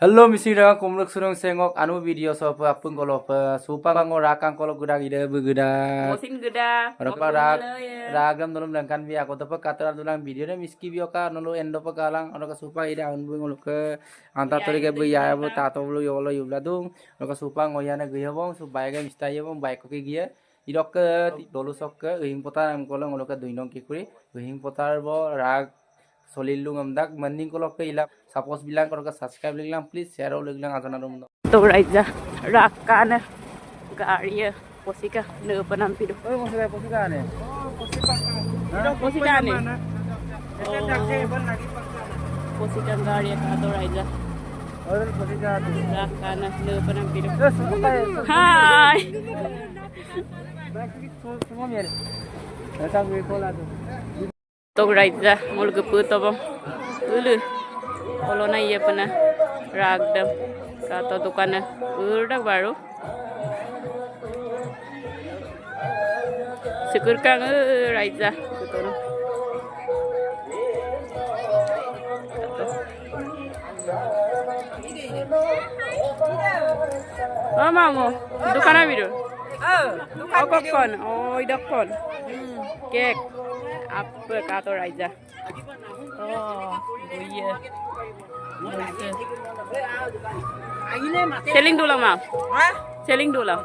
Hello, Mr. Rang, kumluk surung sengok anu video sopo apung kolop supa kango rakang kolop gudak ide begudak. Mosin geda. Rapa ragam nulum dangkan bi aku tepa katra dulang video ne miski bioka nulu endo pekalang ono ka supa ide aun bu ngoluk ke anta tori ke bu ya bu tato bulu yolo yubla dung ono ka supa ngoyana gaya bong supa ga mistai bong baik ke gia idok ke dolu sok ke hing potar am kolong ngoluk ke duinong kikuri hing potar bo rag solilung amdak mending kolok ke ilak suppose bilang kalau ke subscribe liglang please share liglang azan arum To raja rakana garia posika ne penampido. oh posika ne Posika ne posika garia ka to raja oh posika rakana ne penampido. hai Hai. semua mir datang ke kola tu To raja mul gepu to bang ulu kalau na iya pernah ragdam kata tukana udah baru syukur kang raja betul oh mamu dukana biru oh kokon oh idakon kek apa kata raja oh iya selling dulu mam selling dulu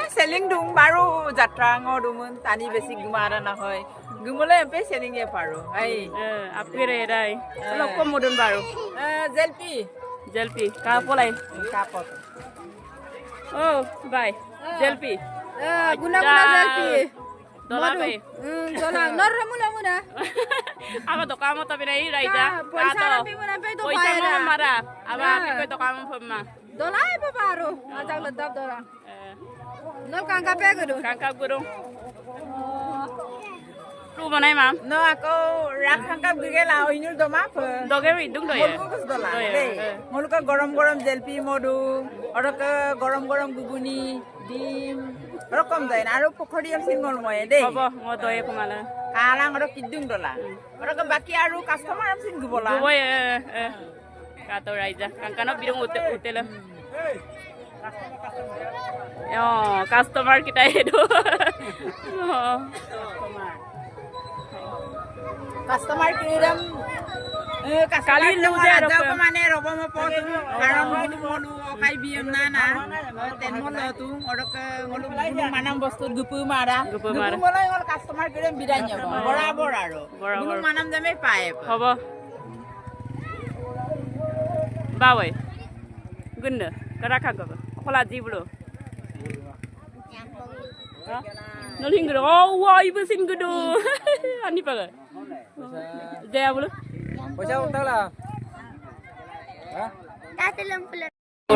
selling dung baru jatra ngodumun tani besi gumara na hoy gumole empe selling e paro ai apire dai lo komodun baru jelpi ka polai kapot oh bye jelpi guna jelpi dola pe dola nor mula muna apa to kamu tapi nai raja poisa pi muna pe to poisa mo mara apa pe to kamu pemma dola e paro ajak ledap dola nol kangka pe gudu kangka gurung lu mana mam no aku rak kangka gigela oinul do map doge wi dung do ya dola moluka gorom gorom jelpi modu oraka gorom gorom guguni dim রকম দেন আর পুখরি am single moye dei baba ngo doye kumala kalang ro kidung dola ora ka baki aru customer am sing bola boy kato raja kangkana birung utel yo customer kita itu customer kiram kali lu jaro ko mane robo mo pot karam gulu molu kai biam na ten mo lo tu ora ka ngolu manam bostu gupu mara gupu mola ngol customer kiram bidanya বরাবর আরো গুলো manam jame pae hobo bawe gunde karaka go kola jiblo noling go oh wa ibu sin gudu ani paga dia bulu pesa utang lah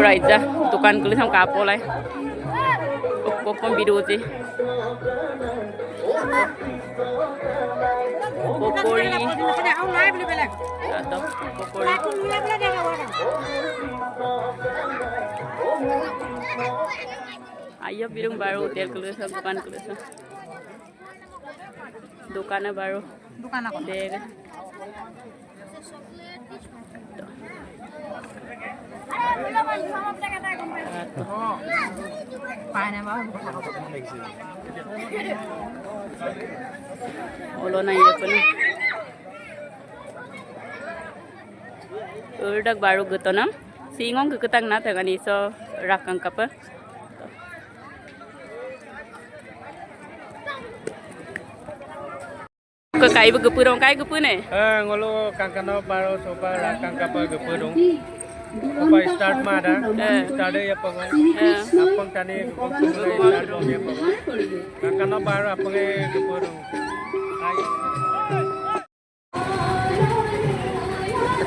raja tukan kulit sama kapo lah popom biru sih popori atau popori ayo birung baru hotel kulit sama tukan kulit sama dukannya baru dukan aku deh Ulo na iya pun. Urdak baru gitu nam. Singong keketang na tengani so rakang kapa. Ke kai begepurong kai gepune. ngolo kangkano baru sopa rakang kapa gepurung Apa start mada, start ya pokok. Apang tani pokok start lo ya pokok. Kakana baru apang kepurung.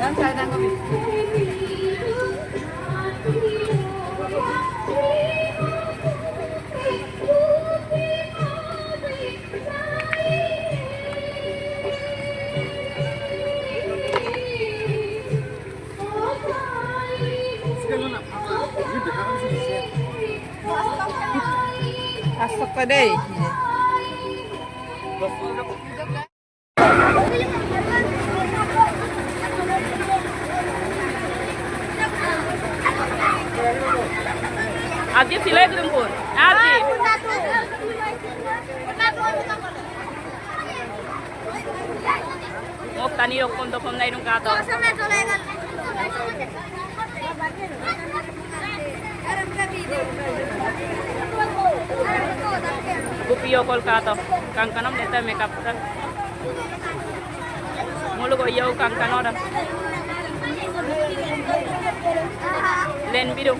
dan saya dan Asok pa deh. আজি চিলাই দিম কোন আজি মোক টানি ৰকম দকম নাই নুকা তো Gupiyo Kolkata, kang kanam neta makeup ta. Mulu ko iyo kang kanoda. Len bidu.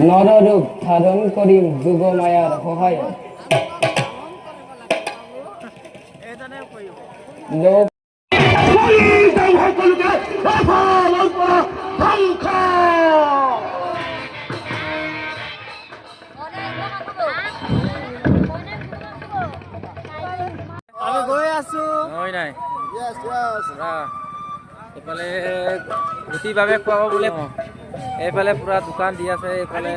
নৰৰূপ ধাৰণ কৰিম যোগ মায়াৰ সহায়ত আমি গৈ আছো হয় নাই ইয়েস ইয়েস এইফালে গুটিভাৱে খুৱাব বোলে এইফালে পুৰা দোকান দি আছে এইফালে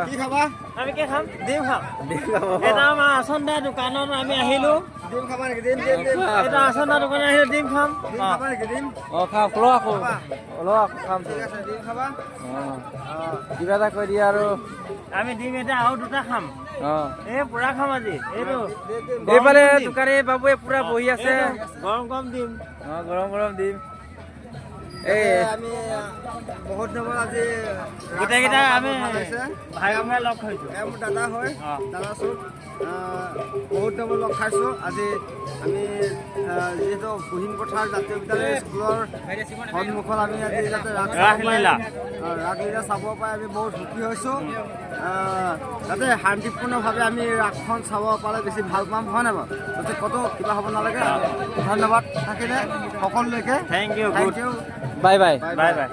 কি খাবা আমি কি খাম ডিম খাম এটা আমাৰ আচন্দা দোকানত আমি আহিলো ডিম খাবা নেকি ডিম এটা আচন্দা দোকানত আহিলো ডিম খাম ডিম খাবা নেকি ডিম খাম ল আকৌ খাম ঠিক আছে ডিম খাবা কিবা এটা কৈ দিয়া আৰু আমি ডিম এটা আৰু দুটা খাম এই পুৰা খাম আজি এইটো এইফালে দোকানী বাবুৱে পুৰা বহি আছে গৰম গৰম ডিম গৰম গৰম ডিম আমি বহুত দিনৰ আজি গোটেইকেইটা আমি ভাই ভগাই লগ খাইছোঁ মোৰ দাদা হয় দাদা চোন বহুত দিনৰ লগ খাইছোঁ আজি আমি যিহেতু বুহিন পথাৰ জাতীয় বিদ্যালয় স্কুলৰ সন্মুখত আমি আজি যাতে ৰাসলীলা চাব পাই আমি বহুত সুখী হৈছোঁ যাতে শান্তিপূৰ্ণভাৱে আমি ৰাসখন চাব পালে বেছি ভাল পাম হয় নাই বাৰু যাতে ক'তো কিবা হ'ব নালাগে ধন্যবাদ থাকিলে সকলোলৈকে thank U bye bye bye bye